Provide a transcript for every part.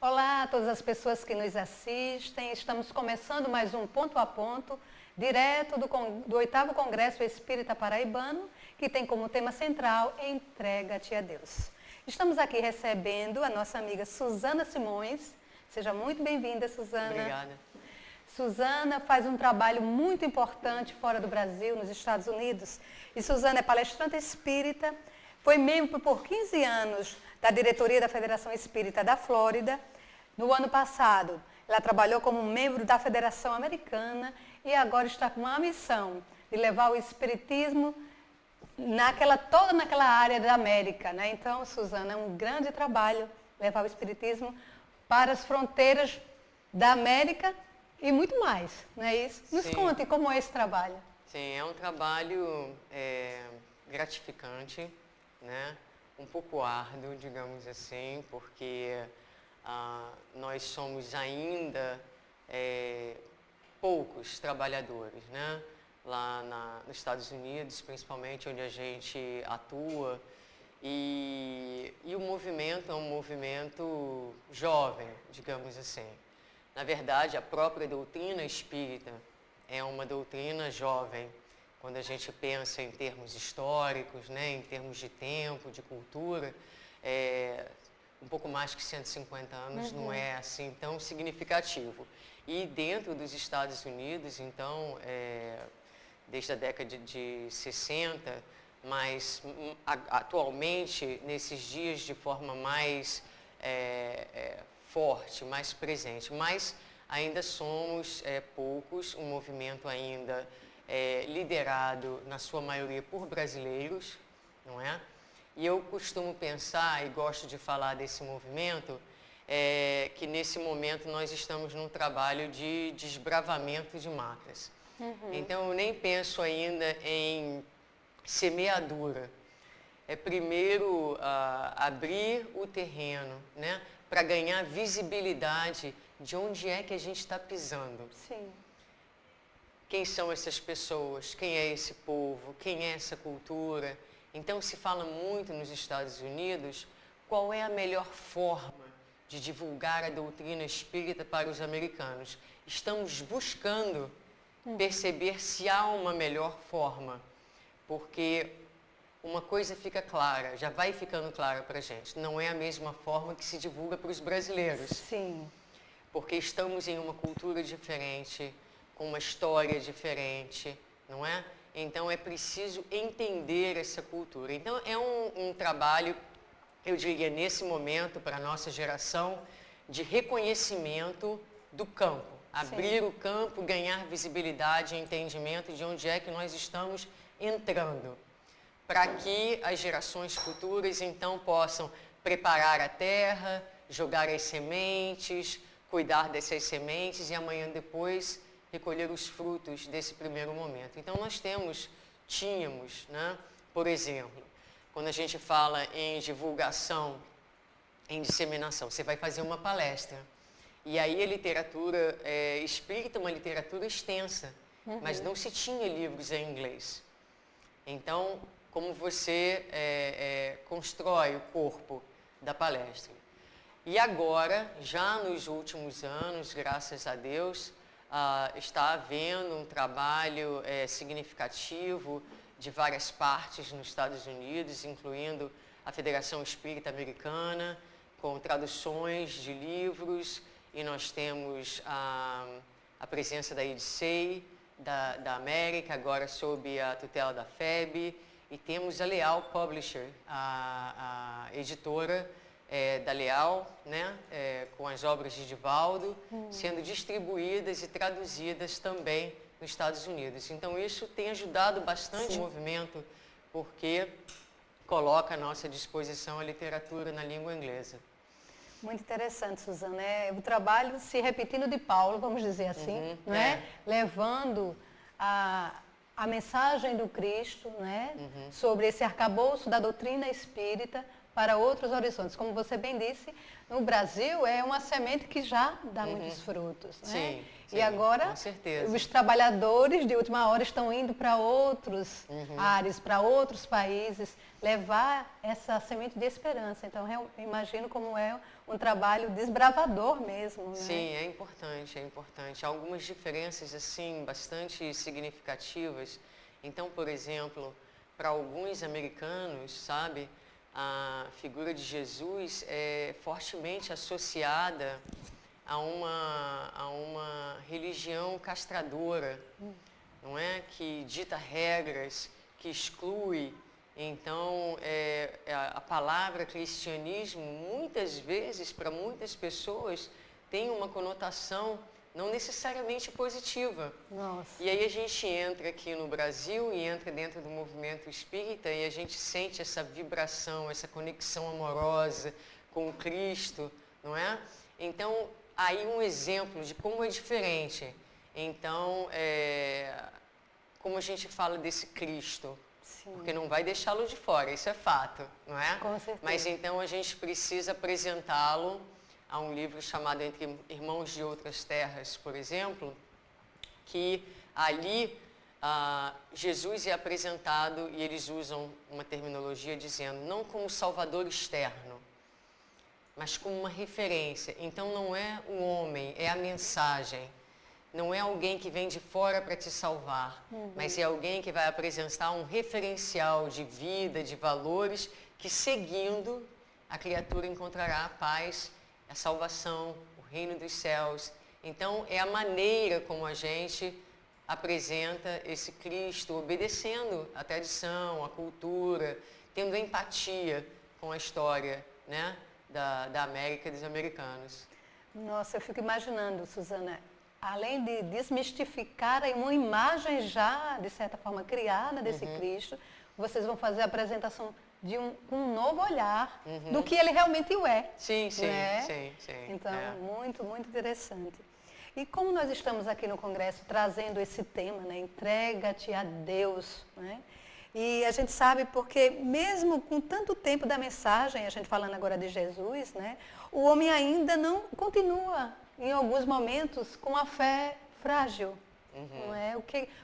Olá a todas as pessoas que nos assistem. Estamos começando mais um Ponto a Ponto, direto do 8º Congresso Espírita Paraibano, que tem como tema central Entrega-te a Deus. Estamos aqui recebendo a nossa amiga Suzana Simões. Seja muito bem-vinda, Suzana. Obrigada. Suzana faz um trabalho muito importante fora do Brasil, nos Estados Unidos. E Suzana é palestrante espírita, foi membro por 15 anos da diretoria da Federação Espírita da Flórida. No ano passado, ela trabalhou como membro da Federação Americana e agora está com uma missão de levar o espiritismo toda naquela área da América, né? Então, Suzana, é um grande trabalho levar o espiritismo para as fronteiras da América e muito mais, não é isso? Nos conte como é esse trabalho. Sim, é um trabalho gratificante, né? Um pouco árduo, digamos assim, porque nós somos ainda poucos trabalhadores, né? Lá nos Estados Unidos, principalmente, onde a gente atua. E o movimento é um movimento jovem, digamos assim. Na verdade, a própria doutrina espírita é uma doutrina jovem. Quando a gente pensa em termos históricos, né, em termos de tempo, de cultura, um pouco mais que 150 anos não é assim tão significativo. E dentro dos Estados Unidos, então, desde a década de 60, mas atualmente, nesses dias, de forma mais forte, mais presente, mas ainda somos poucos, um movimento ainda liderado, na sua maioria, por brasileiros, não é? E eu costumo pensar, e gosto de falar desse movimento, que nesse momento nós estamos num trabalho de desbravamento de matas. Então, eu nem penso ainda em semeadura. É primeiro abrir o terreno, né, para ganhar visibilidade de onde é que a gente está pisando. Sim. Quem são essas pessoas? Quem é esse povo? Quem é essa cultura? Então, se fala muito nos Estados Unidos qual é a melhor forma de divulgar a doutrina espírita para os americanos. Estamos buscando perceber se há uma melhor forma, porque uma coisa fica clara, já vai ficando clara para a gente, não é a mesma forma que se divulga para os brasileiros. Sim. Porque estamos em uma cultura diferente, com uma história diferente, não é? Então é preciso entender essa cultura. Então é um trabalho, eu diria nesse momento, para a nossa geração, de reconhecimento do campo. Abrir o campo, ganhar visibilidade e entendimento de onde é que nós estamos entrando. Para que as gerações futuras então possam preparar a terra, jogar as sementes, cuidar dessas sementes e amanhã depois recolher os frutos desse primeiro momento. Então nós tínhamos, né, por exemplo, quando a gente fala em divulgação, em disseminação, você vai fazer uma palestra. E aí a literatura espírita é uma literatura extensa, mas não se tinha livros em inglês. Então, como você constrói o corpo da palestra? E agora, já nos últimos anos, graças a Deus, está havendo um trabalho significativo de várias partes nos Estados Unidos, incluindo a Federação Espírita Americana, com traduções de livros, e nós temos a presença da IDSEI, da América, agora sob a tutela da FEB, e temos a Leal Publisher, a editora da Leal, né, com as obras de Divaldo, sendo distribuídas e traduzidas também nos Estados Unidos. Então isso tem ajudado bastante o movimento, porque coloca à nossa disposição a literatura na língua inglesa. Muito interessante, Suzana. O trabalho se repetindo de Paulo, vamos dizer assim, não é? Levando a mensagem do Cristo, né, sobre esse arcabouço da doutrina espírita para outros horizontes. Como você bem disse, no Brasil é uma semente que já dá muitos frutos, né? Sim, E agora com certeza. os trabalhadores de última hora estão indo para outros áreas, para outros países, levar essa semente de esperança. Então, eu imagino como é um trabalho desbravador mesmo, né? Sim, é importante, é importante. Há algumas diferenças, assim, bastante significativas. Então, por exemplo, para alguns americanos, sabe, a figura de Jesus é fortemente associada a uma religião castradora, não é? Que dita regras, que exclui. Então, a palavra cristianismo, muitas vezes, para muitas pessoas, tem uma conotação não necessariamente positiva. Nossa. E aí a gente entra aqui no Brasil e entra dentro do movimento espírita e a gente sente essa vibração, essa conexão amorosa com o Cristo, não é? Então, aí um exemplo de como é diferente. Então, como a gente fala desse Cristo, Sim. porque não vai deixá-lo de fora, isso é fato, não é? Com certeza. Mas então a gente precisa apresentá-lo a um livro chamado Entre Irmãos de Outras Terras, por exemplo, que ali Jesus é apresentado e eles usam uma terminologia dizendo não como salvador externo, mas como uma referência. Então não é o homem, é a mensagem. Não é alguém que vem de fora para te salvar, mas é alguém que vai apresentar um referencial de vida, de valores, que seguindo a criatura encontrará a paz, a salvação, o reino dos céus. Então é a maneira como a gente apresenta esse Cristo, obedecendo a tradição, a cultura, tendo empatia com a história, né, da América e dos americanos. Nossa, eu fico imaginando, Suzana, além de desmistificar uma imagem já, de certa forma, criada desse Cristo, vocês vão fazer a apresentação com um novo olhar do que ele realmente é. Sim, sim, né? sim. Então, muito, muito interessante. E como nós estamos aqui no Congresso trazendo esse tema, né? Entrega-te a Deus, né? E a gente sabe porque mesmo com tanto tempo da mensagem, a gente falando agora de Jesus, né? O homem ainda não continua, em alguns momentos, com a fé frágil. Não é?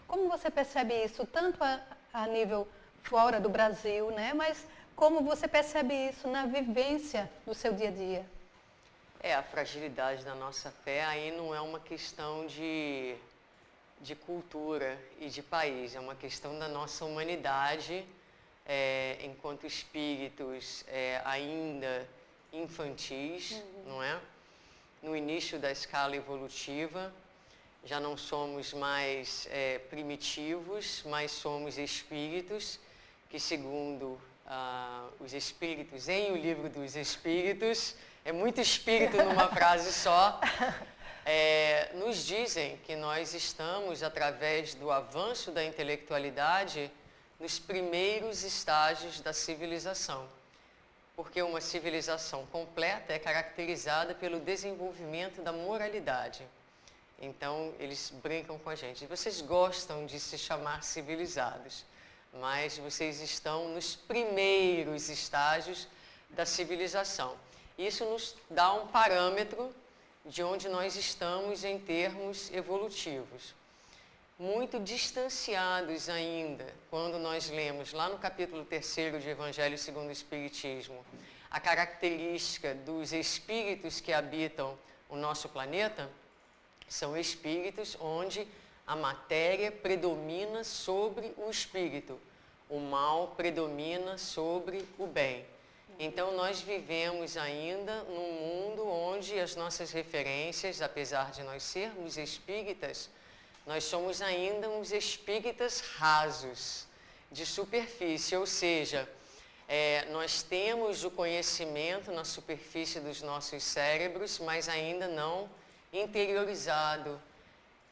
Como você percebe isso, tanto a nível fora do Brasil, né? Mas como você percebe isso na vivência do seu dia a dia? A fragilidade da nossa fé aí não é uma questão de cultura e de país, é uma questão da nossa humanidade enquanto espíritos ainda infantis, não é? No início da escala evolutiva, já não somos mais primitivos, mas somos espíritos que, segundo os espíritos em O Livro dos Espíritos, é muito espírito numa frase só, nos dizem que nós estamos, através do avanço da intelectualidade, nos primeiros estágios da civilização. Porque uma civilização completa é caracterizada pelo desenvolvimento da moralidade. Então, eles brincam com a gente. Vocês gostam de se chamar civilizados, mas vocês estão nos primeiros estágios da civilização. Isso nos dá um parâmetro de onde nós estamos em termos evolutivos. Muito distanciados ainda, quando nós lemos lá no capítulo 3º de Evangelho segundo o Espiritismo, a característica dos espíritos que habitam o nosso planeta, são espíritos onde a matéria predomina sobre o espírito, o mal predomina sobre o bem. Então, nós vivemos ainda num mundo onde as nossas referências, apesar de nós sermos espíritas, nós somos ainda uns espíritas rasos, de superfície, ou seja, nós temos o conhecimento na superfície dos nossos cérebros, mas ainda não interiorizado.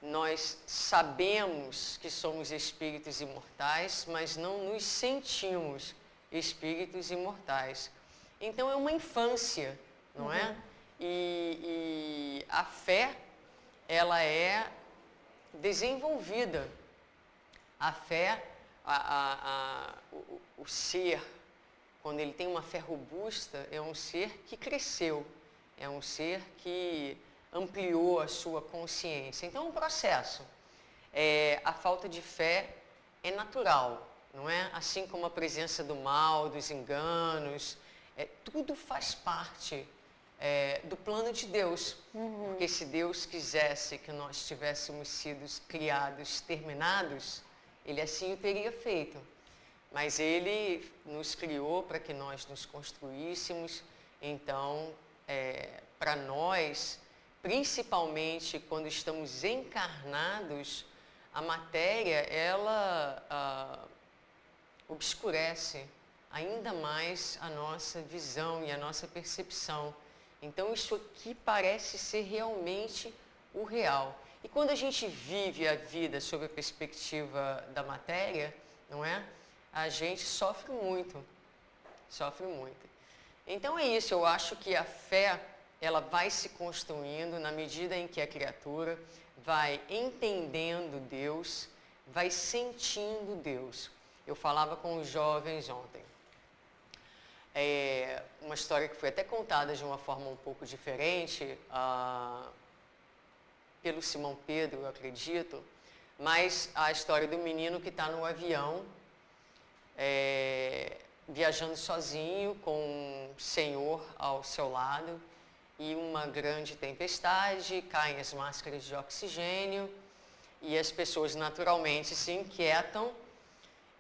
Nós sabemos que somos espíritos imortais, mas não nos sentimos espíritos imortais. Então é uma infância, não é? E a fé, ela é desenvolvida. A fé, o ser quando ele tem uma fé robusta, é um ser que cresceu, é um ser que ampliou a sua consciência. Então, é um processo. A falta de fé é natural, não é? Assim como a presença do mal, dos enganos, tudo faz parte do plano de Deus. Porque se Deus quisesse que nós tivéssemos sido criados, terminados, Ele assim o teria feito. Mas Ele nos criou para que nós nos construíssemos. Então, para nós, principalmente quando estamos encarnados, a matéria, ela obscurece ainda mais a nossa visão e a nossa percepção. Então, isso aqui parece ser realmente o real. E quando a gente vive a vida sob a perspectiva da matéria, não é? A gente sofre muito. Sofre muito. Então, é isso. Eu acho que a fé, ela vai se construindo na medida em que a criatura vai entendendo Deus, vai sentindo Deus. Eu falava com os jovens ontem. Uma história que foi até contada de uma forma um pouco diferente, pelo Simão Pedro, eu acredito, mas a história do menino que está no avião, viajando sozinho, com um senhor ao seu lado, e uma grande tempestade, caem as máscaras de oxigênio, e as pessoas naturalmente se inquietam,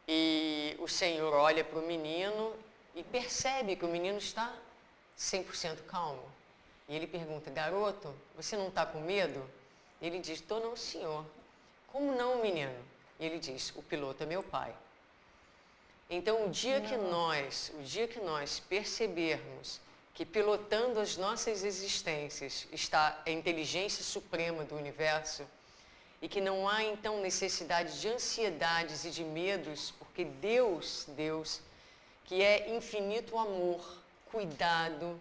e o senhor olha para o menino e percebe que o menino está 100% calmo. E ele pergunta: garoto, você não está com medo? Ele diz: estou não, senhor. Como não, menino? E ele diz: o piloto é meu pai. Então, o dia que nós percebermos que pilotando as nossas existências está a inteligência suprema do universo, e que não há então necessidade de ansiedades e de medos, porque Deus, que é infinito amor, cuidado,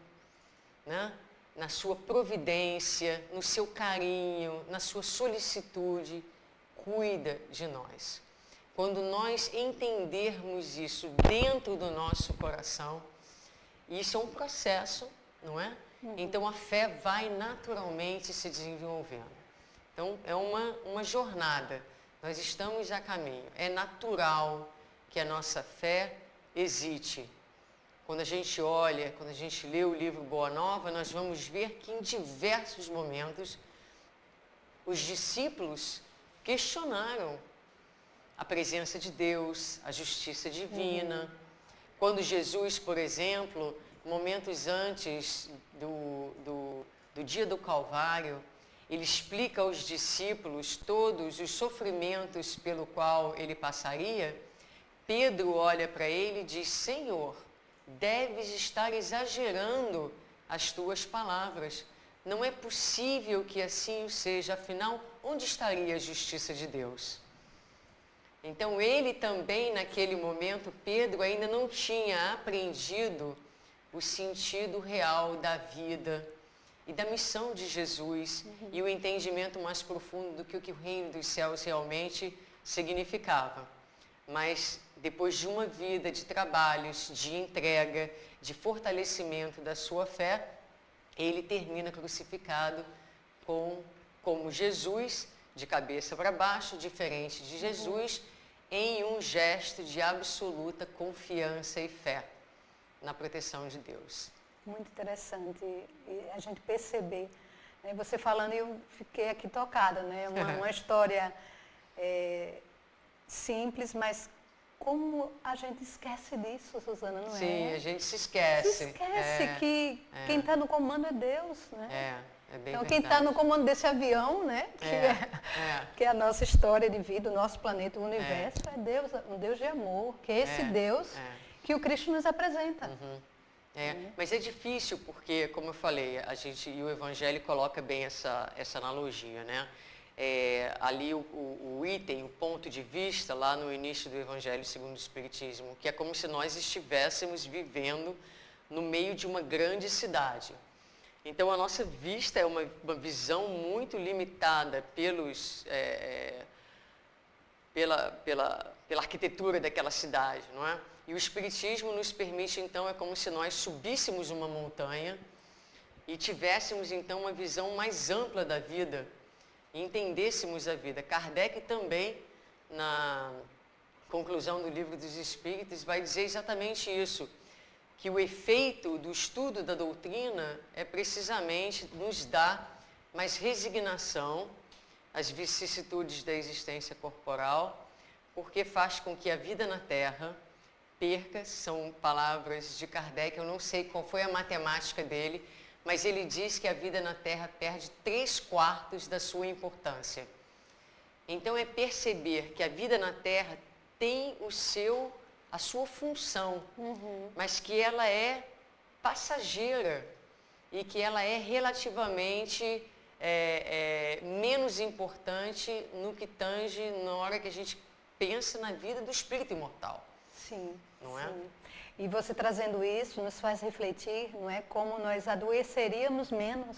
né? Na sua providência, no seu carinho, na sua solicitude, cuida de nós. Quando nós entendermos isso dentro do nosso coração, isso é um processo, não é? Então a fé vai naturalmente se desenvolvendo. Então é uma jornada, nós estamos a caminho. É natural que a nossa fé hesite. Quando a gente olha, quando a gente lê o livro Boa Nova, nós vamos ver que em diversos momentos os discípulos questionaram a presença de Deus, a justiça divina. Quando Jesus, por exemplo, momentos antes do dia do Calvário, ele explica aos discípulos todos os sofrimentos pelo qual ele passaria. Pedro olha para ele e diz: Senhor, deves estar exagerando as tuas palavras. Não é possível que assim o seja, afinal, onde estaria a justiça de Deus? Então, ele também, naquele momento, Pedro ainda não tinha aprendido o sentido real da vida e da missão de Jesus e o entendimento mais profundo do que o reino dos céus realmente significava. Mas, depois de uma vida de trabalhos, de entrega, de fortalecimento da sua fé, ele termina crucificado como Jesus, de cabeça para baixo, diferente de Jesus, em um gesto de absoluta confiança e fé na proteção de Deus. Muito interessante a gente perceber. Né? Você falando, eu fiquei aqui tocada, né? Uma história simples, mas como a gente esquece disso, Suzana, não é? Sim, a gente se esquece. Se esquece que quem está no comando é Deus, né? É bem então, verdade. quem está no comando desse avião, né? Que é a nossa história de vida, o nosso planeta, o universo, é Deus, um Deus de amor, que é esse Deus que o Cristo nos apresenta. Mas é difícil porque, como eu falei, e o Evangelho coloca bem essa analogia, né? Ali o item, o ponto de vista, lá no início do Evangelho segundo o Espiritismo, que é como se nós estivéssemos vivendo no meio de uma grande cidade. Então, a nossa vista é uma visão muito limitada pela arquitetura daquela cidade, não é? E o Espiritismo nos permite, então, é como se nós subíssemos uma montanha e tivéssemos, então, uma visão mais ampla da vida e entendêssemos a vida. Kardec também, na conclusão do Livro dos Espíritos, vai dizer exatamente isso, que o efeito do estudo da doutrina é precisamente nos dar mais resignação às vicissitudes da existência corporal, porque faz com que a vida na Terra perca, são palavras de Kardec, eu não sei qual foi a matemática dele, mas ele diz que a vida na Terra perde 3/4 da sua importância. Então é perceber que a vida na Terra tem a sua função, mas que ela é passageira e que ela é relativamente menos importante no que tange na hora que a gente pensa na vida do espírito imortal. Sim, não é? Sim. E você trazendo isso nos faz refletir, não é, como nós adoeceríamos menos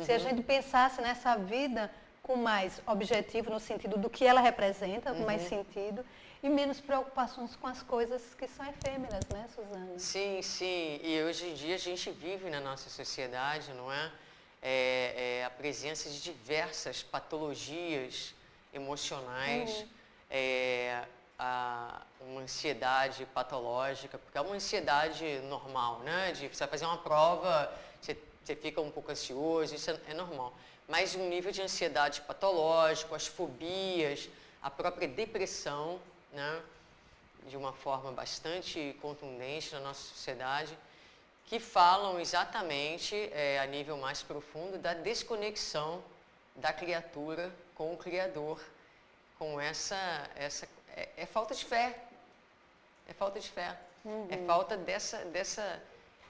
se a gente pensasse nessa vida com mais objetivo no sentido do que ela representa, com mais sentido, e menos preocupações com as coisas que são efêmeras, né, Suzana? Sim, sim. E hoje em dia a gente vive na nossa sociedade, não é? A presença de diversas patologias emocionais, uma ansiedade patológica, porque é uma ansiedade normal, né? Você vai fazer uma prova, você fica um pouco ansioso, isso é normal. Mas um nível de ansiedade patológico, as fobias, a própria depressão, né? De uma forma bastante contundente na nossa sociedade, que falam exatamente, a nível mais profundo, da desconexão da criatura com o Criador, com essa falta de fé. É falta de fé. É falta dessa...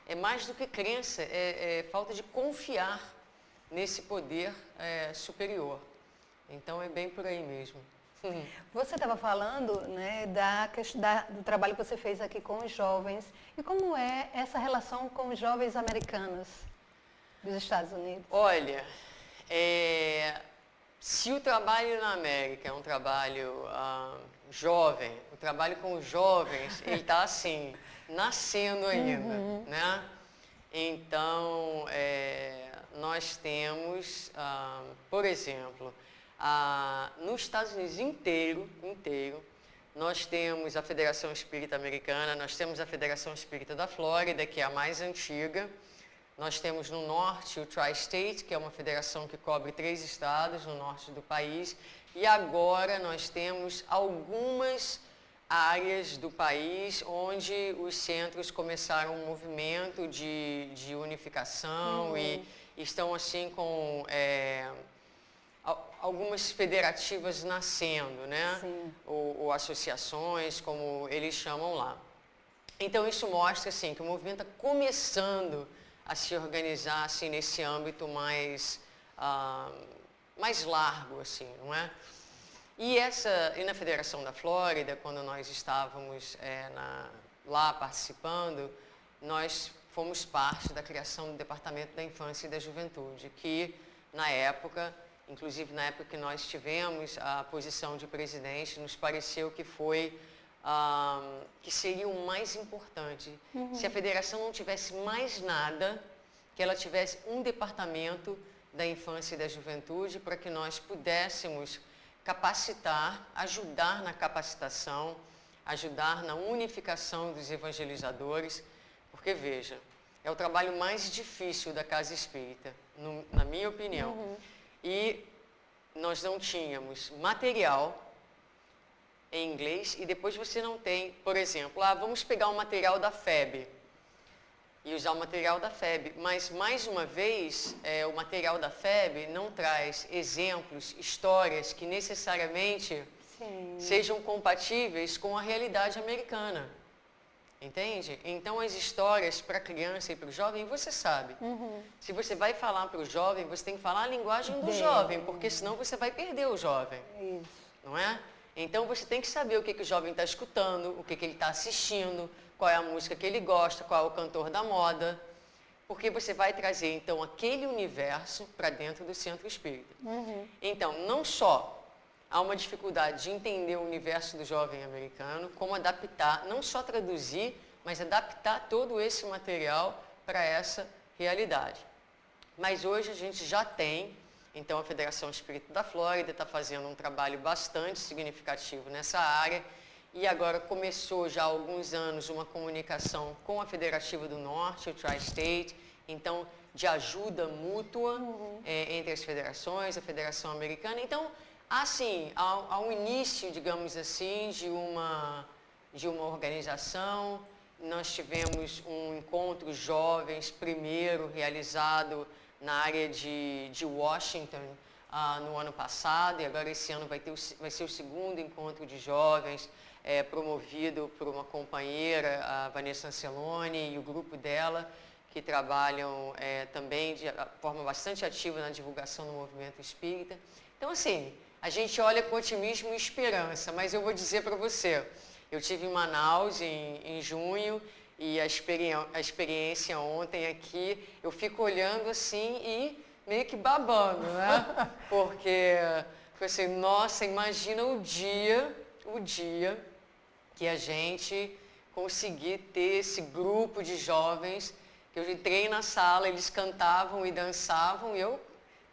É mais do que crença, é falta de confiar nesse poder superior. Então, é bem por aí mesmo. Você estava falando, né, do trabalho que você fez aqui com os jovens. E como é essa relação com os jovens americanos dos Estados Unidos? Olha, se o trabalho na América é um trabalho jovem, o trabalho com os jovens, ele está assim, nascendo ainda, né? Então, nós temos, por exemplo, nos Estados Unidos inteiro, nós temos a Federação Espírita Americana, nós temos a Federação Espírita da Flórida, que é a mais antiga. Nós temos no norte o Tri-State, que é uma federação que cobre 3 estados no norte do país. E agora nós temos algumas áreas do país onde os centros começaram um movimento de unificação e estão assim com... algumas federativas nascendo, né? Ou associações, como eles chamam lá. Então, isso mostra assim, que o movimento está começando a se organizar assim, nesse âmbito mais largo, assim, não é? E na Federação da Flórida, quando nós estávamos lá participando, nós fomos parte da criação do Departamento da Infância e da Juventude, que na época... Inclusive, na época que nós tivemos a posição de presidente, nos pareceu que que seria o mais importante. Se a federação não tivesse mais nada, que ela tivesse um departamento da infância e da juventude para que nós pudéssemos capacitar, ajudar na capacitação, ajudar na unificação dos evangelizadores, porque, veja, é o trabalho mais difícil da Casa Espírita, na minha opinião. E nós não tínhamos material em inglês e depois você não tem, por exemplo, vamos pegar o material da FEB e usar o material da FEB, mas mais uma vez o material da FEB não traz exemplos, histórias que necessariamente sejam compatíveis com a realidade americana. Entende? Então, as histórias para a criança e para o jovem, você sabe. Se você vai falar para o jovem, você tem que falar a linguagem do jovem, porque senão você vai perder o jovem. Isso. Não é? Então, você tem que saber o que o jovem está escutando, o que ele está assistindo, qual é a música que ele gosta, qual é o cantor da moda, porque você vai trazer, então, aquele universo para dentro do centro espírita. Então, não só há uma dificuldade de entender o universo do jovem americano, como adaptar, não só traduzir, mas adaptar todo esse material para essa realidade. Mas hoje a gente já tem, então a Federação Espírita da Flórida está fazendo um trabalho bastante significativo nessa área, e agora começou já há alguns anos uma comunicação com a Federativa do Norte, o Tri-State, então de ajuda mútua entre as federações, a Federação Americana. Então, assim, ao início, digamos assim, de uma organização, nós tivemos um encontro jovens, primeiro realizado na área de Washington no ano passado, e agora esse ano vai ser o segundo encontro de jovens, promovido por uma companheira, a Vanessa Anceloni, e o grupo dela, que trabalham também de forma bastante ativa na divulgação do movimento espírita. Então, assim, a gente olha com otimismo e esperança, mas eu vou dizer para você, eu tive em Manaus em junho, e a experiência ontem aqui, eu fico olhando assim e meio que babando, né? Porque, assim, nossa, imagina o dia que a gente conseguir ter esse grupo de jovens, que eu entrei na sala, eles cantavam e dançavam, e eu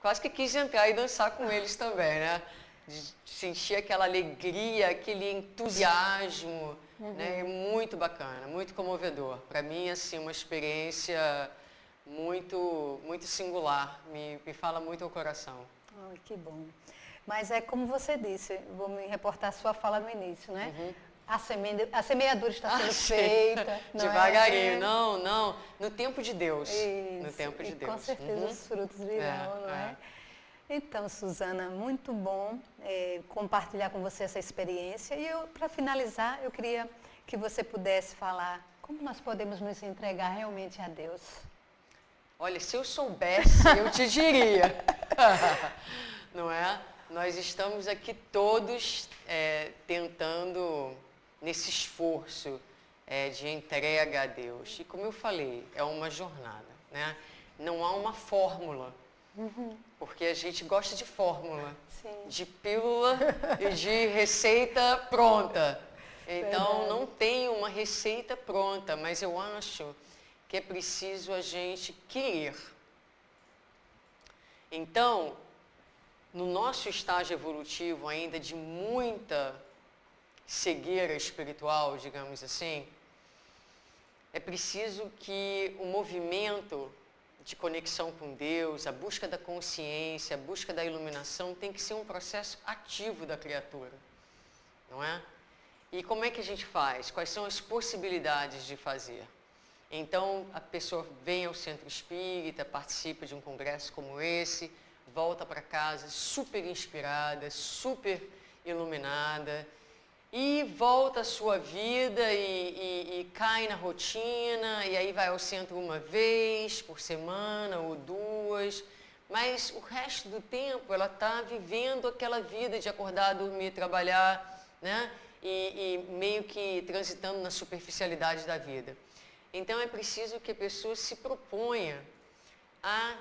quase que quis entrar e dançar com eles também, né? De sentir aquela alegria, aquele entusiasmo, né? É muito bacana, muito comovedor. Para mim, assim, uma experiência muito, muito singular, me fala muito ao coração. Ai, que bom. Mas é como você disse, vou me reportar a sua fala no início, né? A semeadura está sendo feita. Devagarinho, não, no tempo de Deus. Isso, no tempo de Deus. Com certeza os frutos virão, não é? Então, Suzana, muito bom compartilhar com você essa experiência. E para finalizar, eu queria que você pudesse falar como nós podemos nos entregar realmente a Deus. Olha, se eu soubesse, eu te diria. Não é? Nós estamos aqui todos tentando, nesse esforço de entrega a Deus. E como eu falei, é uma jornada, né? Não há uma fórmula. Porque a gente gosta de fórmula, de pílula e de receita pronta. Então, não tem uma receita pronta, mas eu acho que é preciso a gente querer. Então, no nosso estágio evolutivo ainda de muita cegueira espiritual, digamos assim, é preciso que o movimento de conexão com Deus, a busca da consciência, a busca da iluminação tem que ser um processo ativo da criatura, não é? E como é que a gente faz? Quais são as possibilidades de fazer? Então, a pessoa vem ao centro espírita, participa de um congresso como esse, volta para casa super inspirada, super iluminada, e volta à sua vida e cai na rotina, e aí vai ao centro uma vez por semana ou duas, mas o resto do tempo ela está vivendo aquela vida de acordar, dormir, trabalhar, né? E meio que transitando na superficialidade da vida. Então é preciso que a pessoa se proponha a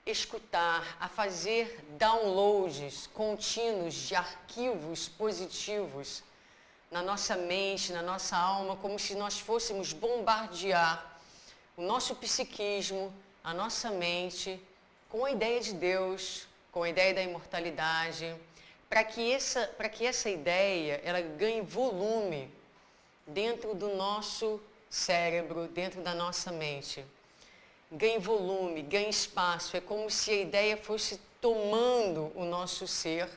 escutar, a fazer downloads contínuos de arquivos positivos na nossa mente, na nossa alma, como se nós fôssemos bombardear o nosso psiquismo, a nossa mente, com a ideia de Deus, com a ideia da imortalidade, para que essa ideia ela ganhe volume dentro do nosso cérebro, dentro da nossa mente. Ganhe volume, ganhe espaço, é como se a ideia fosse tomando o nosso ser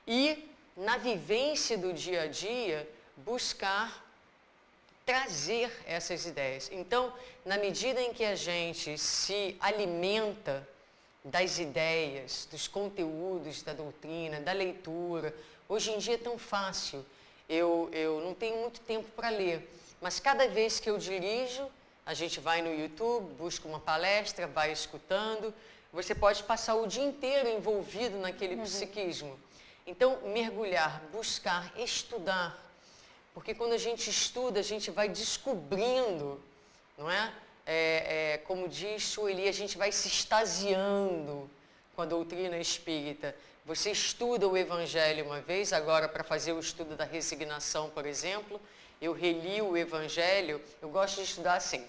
e na vivência do dia a dia, buscar trazer essas ideias. Então, na medida em que a gente se alimenta das ideias, dos conteúdos da doutrina, da leitura, hoje em dia é tão fácil. Eu não tenho muito tempo para ler, mas cada vez que eu dirijo, a gente vai no YouTube, busca uma palestra, vai escutando. Você pode passar o dia inteiro envolvido naquele psiquismo. Então, mergulhar, buscar, estudar, porque quando a gente estuda, a gente vai descobrindo, não é? Como diz Sueli, a gente vai se extasiando com a doutrina espírita, você estuda o Evangelho uma vez, agora para fazer o estudo da resignação, por exemplo, eu reli o Evangelho, eu gosto de estudar assim,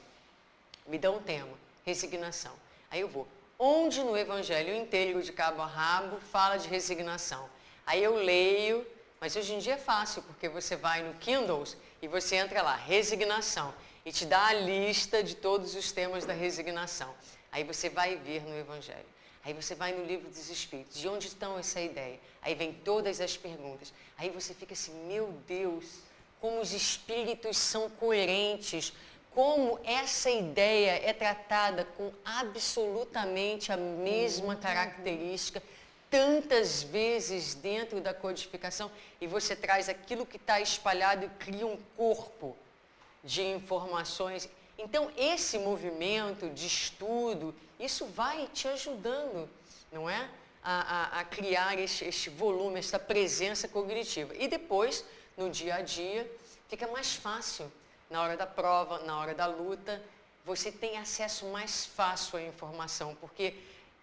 me dá um tema, resignação. Aí eu vou, onde no Evangelho inteiro, de cabo a rabo, fala de resignação? Aí eu leio, mas hoje em dia é fácil, porque você vai no Kindle e você entra lá, resignação, e te dá a lista de todos os temas da resignação. Aí você vai ver no Evangelho. Aí você vai no Livro dos Espíritos, de onde estão essa ideia? Aí vem todas as perguntas. Aí você fica assim, meu Deus, como os espíritos são coerentes, como essa ideia é tratada com absolutamente a mesma característica, tantas vezes dentro da codificação, e você traz aquilo que está espalhado e cria um corpo de informações. Então, esse movimento de estudo, isso vai te ajudando, não é? A criar este volume, essa presença cognitiva. E depois, no dia a dia, fica mais fácil. Na hora da prova, na hora da luta, você tem acesso mais fácil à informação, porque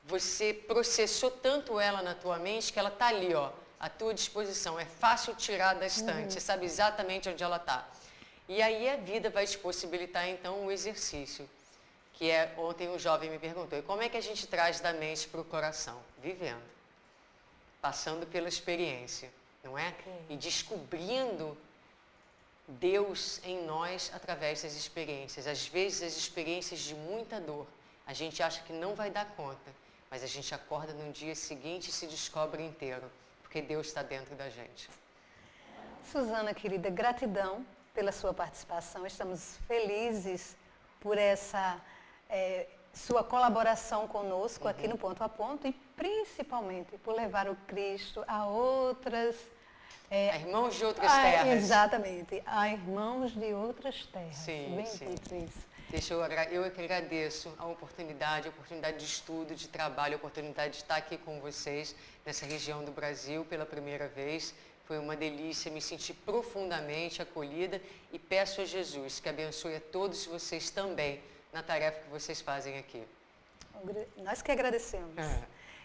você processou tanto ela na tua mente que ela está ali, ó, à tua disposição. É fácil tirar da estante, você sabe exatamente onde ela está. E aí a vida vai te possibilitar, então, um exercício, que é, ontem um jovem me perguntou, e como é que a gente traz da mente para o coração? Vivendo, passando pela experiência, não é? E descobrindo Deus em nós através das experiências. Às vezes, as experiências de muita dor, a gente acha que não vai dar conta, mas a gente acorda no dia seguinte e se descobre inteiro, porque Deus está dentro da gente. Suzana, querida, gratidão pela sua participação. Estamos felizes por essa sua colaboração conosco aqui no Ponto a Ponto e principalmente por levar o Cristo a outras... a irmãos de outras terras. Exatamente, a irmãos de outras terras. Sim, bem sim. dito isso. Eu que agradeço a oportunidade de estudo, de trabalho, a oportunidade de estar aqui com vocês nessa região do Brasil pela primeira vez. Foi uma delícia, me senti profundamente acolhida e peço a Jesus que abençoe a todos vocês também na tarefa que vocês fazem aqui. Nós que agradecemos.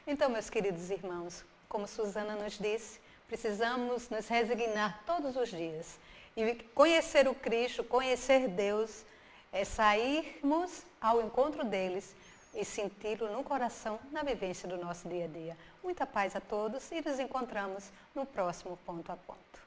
Então, meus queridos irmãos, como Suzana nos disse, precisamos nos resignar todos os dias. E conhecer o Cristo, conhecer Deus, é sairmos ao encontro deles e senti-lo no coração, na vivência do nosso dia a dia. Muita paz a todos e nos encontramos no próximo Ponto a Ponto.